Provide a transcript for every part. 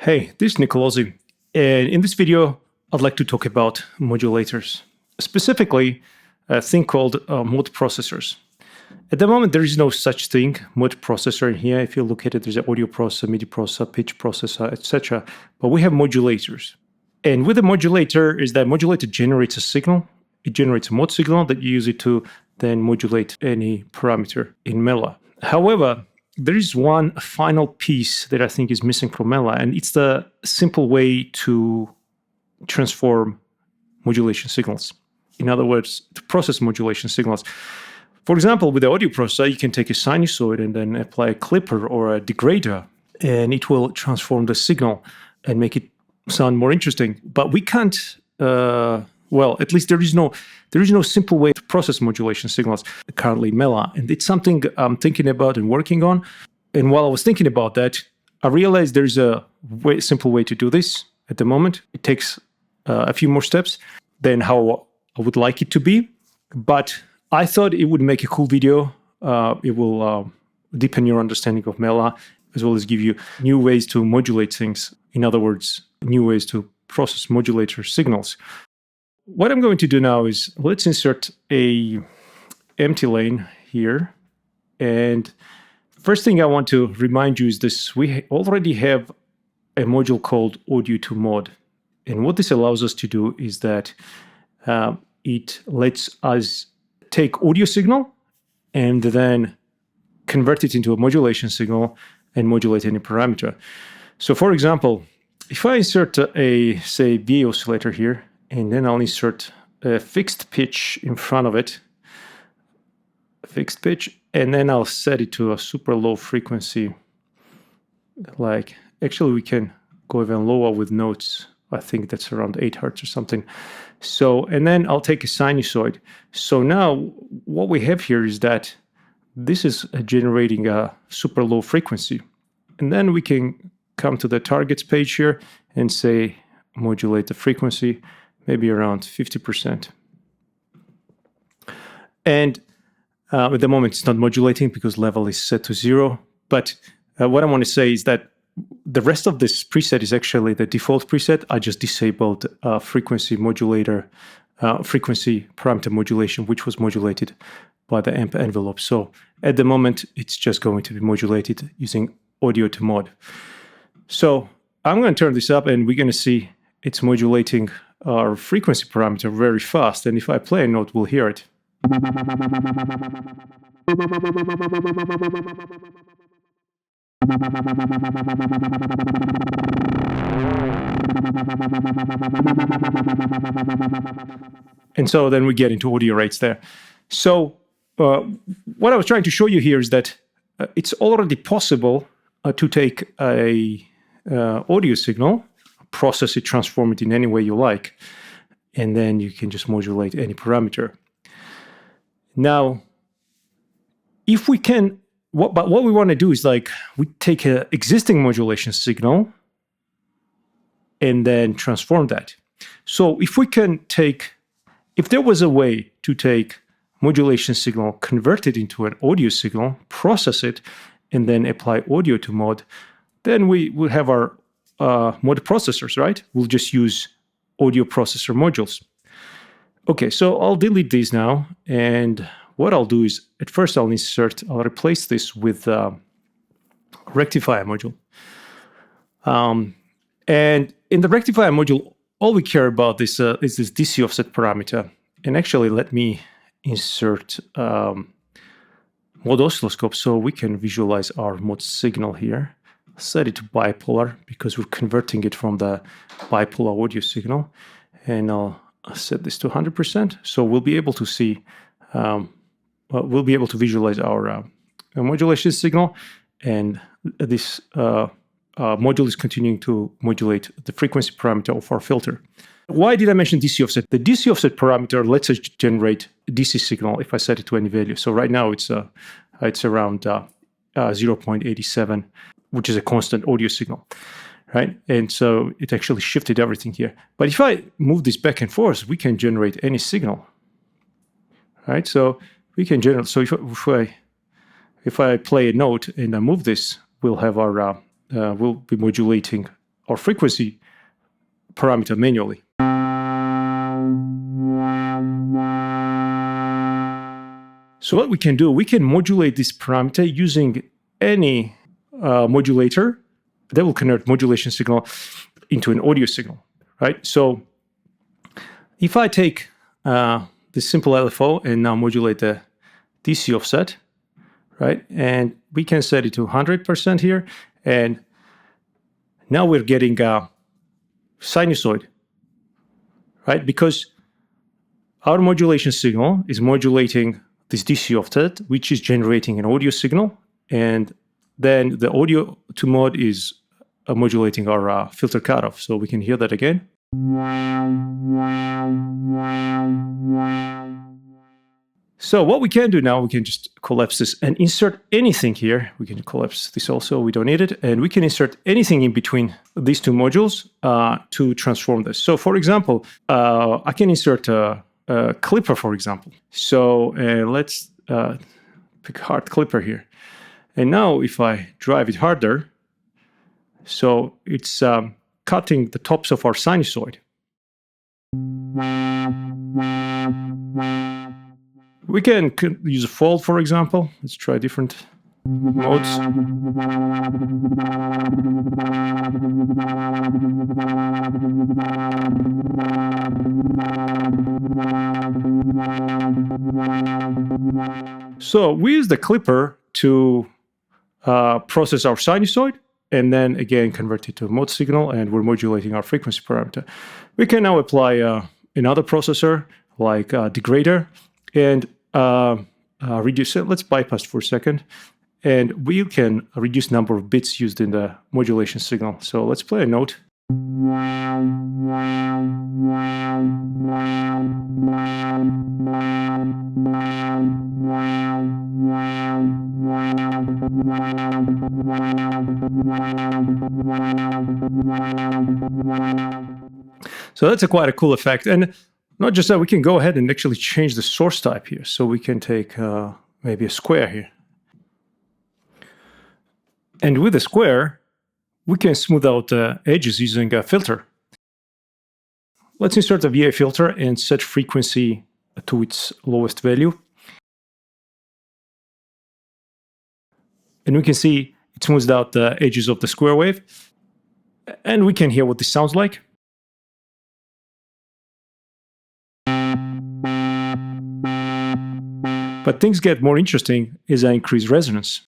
Hey, this is Nicolosi, and in this video, I'd like to talk about modulators, specifically a thing called mod processors. At the moment, there is no such thing, mod processor in here. If you look at it, there's an audio processor, MIDI processor, pitch processor, etc. But we have modulators. And with a modulator is that modulator generates a signal. It generates a mod signal that you use it to then modulate any parameter in Mela. However, there is one final piece that I think is missing from Mela, and it's the simple way to transform modulation signals. In other words, to process modulation signals. For example, with the audio processor, you can take a sinusoid and then apply a clipper or a degrader, and it will transform the signal and make it sound more interesting. But we can't, well, at least there is no simple way to process modulation signals currently in Mela. And it's something I'm thinking about and working on. And while I was thinking about that, I realized there's a simple way to do this at the moment. It takes a few more steps than how I would like it to be. But I thought it would make a cool video. It will deepen your understanding of Mela, as well as give you new ways to modulate things. In other words, new ways to process modulator signals. What I'm going to do now is let's insert a empty lane here. And first thing I want to remind you is this. We already have a module called audio to mod. And what this allows us to do is that it lets us take audio signal and then convert it into a modulation signal and modulate any parameter. So for example, if I insert a, say, VA oscillator here, and then I'll insert a fixed pitch in front of it, fixed pitch, and then I'll set it to a super low frequency. Like, actually we can go even lower with notes. I think that's around 8 hertz or something. So, and then I'll take a sinusoid. So now what we have here is that this is generating a super low frequency. And then we can come to the targets page here and say, modulate the frequency, maybe around 50%. And at the moment, it's not modulating because level is set to 0. But what I want to say is that the rest of this preset is actually the default preset. I just disabled frequency modulator, frequency parameter modulation, which was modulated by the amp envelope. So at the moment, it's just going to be modulated using audio to mod. So I'm going to turn this up and we're going to see it's modulating our frequency parameter very fast. And if I play a note, we'll hear it. And so then we get into audio rates there. So what I was trying to show you here is that it's already possible to take a audio signal, process it, transform it in any way you like, and then you can just modulate any parameter. Now, if we can, but what we want to do is like, we take an existing modulation signal and then transform that. So if we can take, if there was a way to take modulation signal, convert it into an audio signal, process it, and then apply audio to mod, then we will have our mod processors, right? We'll just use audio processor modules. Okay, so I'll delete these now. And what I'll do is, at first I'll replace this with Rectifier module. And in the Rectifier module, all we care about is this DC offset parameter. And actually, let me insert mod oscilloscope so we can visualize our mod signal here. Set it to bipolar because we're converting it from the bipolar audio signal. And I'll set this to 100%. So we'll be able to see, we'll be able to visualize our modulation signal. And this module is continuing to modulate the frequency parameter of our filter. Why did I mention DC offset? The DC offset parameter lets us generate DC signal if I set it to any value. So right now it's around 0.87, which is a constant audio signal, right? And so it actually shifted everything here. But if I move this back and forth, we can generate any signal, right? So we can generate. So if I play a note and I move this, we'll have our we'll be modulating our frequency parameter manually. So what we can do, we can modulate this parameter using any modulator that will convert modulation signal into an audio signal, right? So if I take this simple LFO and now modulate the DC offset, right? And we can set it to 100% here. And now we're getting a sinusoid, right? Because our modulation signal is modulating this DC offset, which is generating an audio signal. And then the audio to mod is modulating our filter cutoff. So we can hear that again. So what we can do now, we can just collapse this and insert anything here. We can collapse this also, we don't need it. And we can insert anything in between these two modules to transform this. So for example, I can insert a clipper, for example. So let's pick a hard clipper here. And now if I drive it harder, so it's cutting the tops of our sinusoid. We can use a fold, for example. Let's try different modes. So we use the clipper to process our sinusoid, and then again convert it to a mod signal, and we're modulating our frequency parameter. We can now apply another processor like Degrader, and reduce it. Let's bypass for a second. And we can reduce number of bits used in the modulation signal. So let's play a note. So that's quite a cool effect. And not just that, we can go ahead and actually change the source type here. So we can take maybe a square here. And with a square, we can smooth out the edges using a filter. Let's insert a VA filter and set frequency to its lowest value. And we can see it smooths out the edges of the square wave. And we can hear what this sounds like. But things get more interesting as I increase resonance.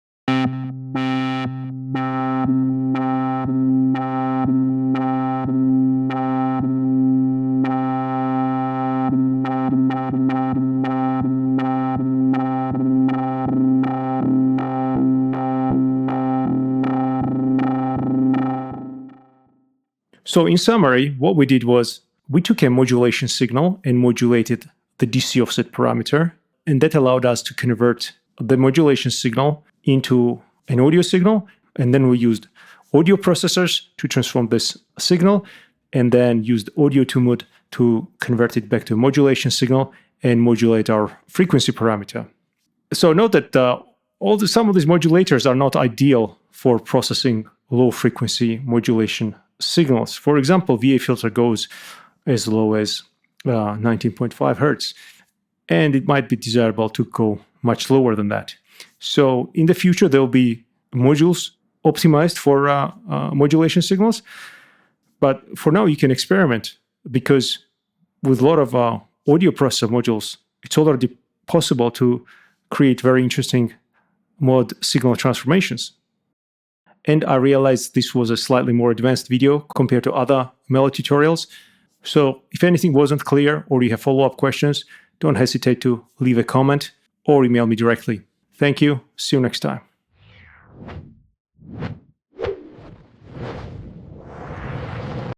So in summary, what we did was we took a modulation signal and modulated the DC offset parameter, and that allowed us to convert the modulation signal into an audio signal, and then we used audio processors to transform this signal, and then used audio to mod to convert it back to a modulation signal and modulate our frequency parameter. So note that some of these modulators are not ideal for processing low frequency modulation signals. For example, VA filter goes as low as 19.5 hertz, and it might be desirable to go much lower than that. So in the future, there will be modules optimized for modulation signals. But for now, you can experiment, because with a lot of audio processor modules, it's already possible to create very interesting mod signal transformations. And I realized this was a slightly more advanced video compared to other Mela tutorials. So if anything wasn't clear or you have follow-up questions, don't hesitate to leave a comment or email me directly. Thank you. See you next time.